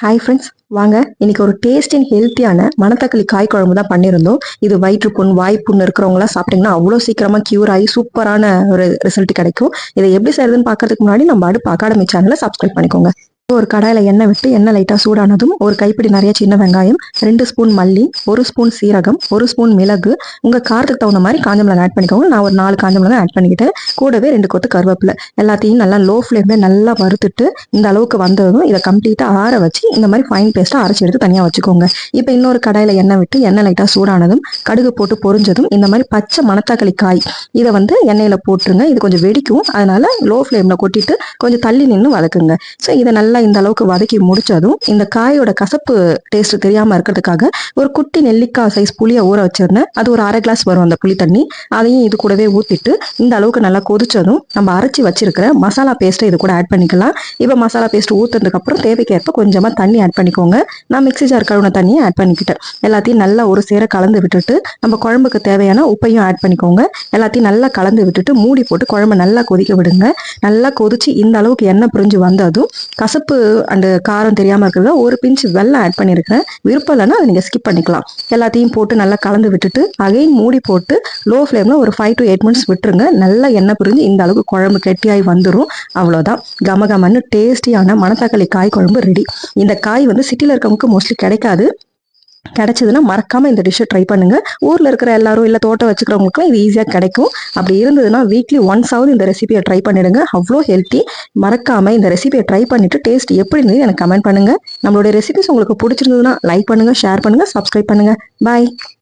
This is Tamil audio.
ஹாய் ஃப்ரெண்ட்ஸ், வாங்க இன்னைக்கு ஒரு டேஸ்ட் அண்ட் ஹெல்த்தியான மணத்தக்காளி காய் குழம்பு தான் பண்ணியிருந்தோம். இது வயிற்றுப்புண் வாய்ப்புண் இருக்கிறவங்களாம் சாப்பிட்டீங்கன்னா அவ்வளோ சீக்கிரமா கியூர் ஆகி சூப்பரான ஒரு ரிசல்ட் கிடைக்கும். இதை எப்படி செய்யறதுன்னு பார்க்கறதுக்கு முன்னாடி நம்ம அடுப்பு அகாடமி சேனலை சப்ஸ்கிரைப் பண்ணிக்கோங்க. ஒரு கடாயில எண்ணெய் விட்டு எண்ணெய் லைட்டா சூடானதும் ஒரு கைப்பிடி நிறைய சின்ன வெங்காயம், 2 ஸ்பூன் மல்லி, 1 ஸ்பூன் சீரகம், 1 ஸ்பூன் மிளகு, உங்க காரத்துக்கு தகுந்த மாதிரி காஞ்ச மிளகாய் ஆட் பண்ணிக்கோங்க. நான் ஒரு 4 காஞ்ச மிளகாய் ஆட் பண்ணிக்கிட்டேன். கூடவே 2 கொத்து கருவேப்பிலை எல்லாத்தையும் நல்லா லோ ஃப்ளேம்ல நல்லா வறுத்துட்டு இந்த அளவுக்கு வந்ததும் இதை கம்ப்ளீட்டா ஆற வச்சு இந்த மாதிரி ஃபைன் பேஸ்டா அரைச்சி எடுத்து தனியா வச்சுக்கோங்க. இப்போ இன்னொரு கடாயில எண்ணெய் விட்டு எண்ணெய் லைட்டா சூடானதும் கடுகு போட்டு பொரிஞ்சதும் இந்த மாதிரி பச்சை மணத்தக்காளி காய் இதை எண்ணெயில போட்டுருங்க. இது கொஞ்சம் வெடிக்கும், அதனால லோ ஃப்ளேம்ல கொட்டிட்டு கொஞ்சம் தள்ளி நின்று வதக்குங்க. ஸோ இதை நல்லா இந்த அளவுக்கு வதக்கி முடிச்சதும் இந்த காயோட கசப்பு டேஸ்ட் தெரியாம இருக்கிறதுக்காக ஒரு குட்டி நெல்லிக்காய் சைஸ் புளியை ஊற வச்சிருந்தேன். அது ஒரு அரை கிளாஸ் வரும் அந்த புளி தண்ணி. அதையும் இது கூடவே ஊத்திட்டு இந்த அளவுக்கு நல்லா கொதிச்சதும் நம்ம அரைச்சி வச்சிருக்கிற மசாலா பேஸ்ட்டை இது கூட ஆட் பண்ணிக்கலாம். இப்போ மசாலா பேஸ்ட் ஊத்துறதுக்கு அப்புறம் தேவைக்கேற்ப கொஞ்சமா தண்ணி ஆட் பண்ணிக்கோங்க. நான் மிக்ஸி ஜார் கழுவுன தண்ணியை ஆட் பண்ணிக்கிட்டேன். எல்லாத்தையும் நல்லா ஒரு சேர கலந்து விட்டுட்டு நம்ம குழம்புக்கு தேவையான உப்பையும் ஆட் பண்ணிக்கோங்க. எல்லாத்தையும் நல்லா கலந்து விட்டுட்டு மூடி போட்டு குழம்பு நல்லா கொதிக்க விடுங்க. நல்லா கொதிச்சு இந்த அளவுக்கு எண்ணெய் பிரிஞ்சு வந்ததும் கசப்பு அண்ட் காரம் தெரியாம இருக்கிறத ஒரு பிஞ்ச் வெல்லம் ஆட் பண்ணியிருக்கேன். விருப்பம் இல்லைன்னா அதை நீங்க ஸ்கிப் பண்ணிக்கலாம். எல்லாத்தையும் போட்டு நல்லா கலந்து விட்டுட்டு அகைன் மூடி போட்டு லோ ஃப்ளேம்ல ஒரு 5 to 8 மினிட்ஸ் விட்டுருங்க. நல்லா எண்ணெய் பிரிஞ்சு இந்த அளவுக்கு குழம்பு கெட்டியாகி வந்துடும். அவ்வளோதான், கமகமன்னு டேஸ்டியான மணத்தக்காளி காய் குழம்பு ரெடி. இந்த காய் சிட்டியில் இருக்கவங்களுக்கு மோஸ்ட்லி கிடைக்காது. கிடைச்சதுன்னா மறக்காம இந்த டிஷ்ஷை ட்ரை பண்ணுங்க. ஊர்ல இருக்கிற எல்லாரும் இல்ல தோட்டம் வச்சுக்கிறவங்களுக்கும் இது ஈஸியா கிடைக்கும். அப்படி இருந்ததுன்னா வீக்லி ஒன்ஸ் ஆவது இந்த ரெசிபியை ட்ரை பண்ணிடுங்க. அவ்வளோ ஹெல்த்தி. மறக்காம இந்த ரெசிபியை ட்ரை பண்ணிட்டு டேஸ்ட் எப்படி இருந்தது எனக்கு கமெண்ட் பண்ணுங்க. நம்மளுடைய ரெசிபிஸ் உங்களுக்கு பிடிச்சிருந்ததுன்னா லைக் பண்ணுங்க, ஷேர் பண்ணுங்க, சப்ஸ்கிரைப் பண்ணுங்க. பாய்.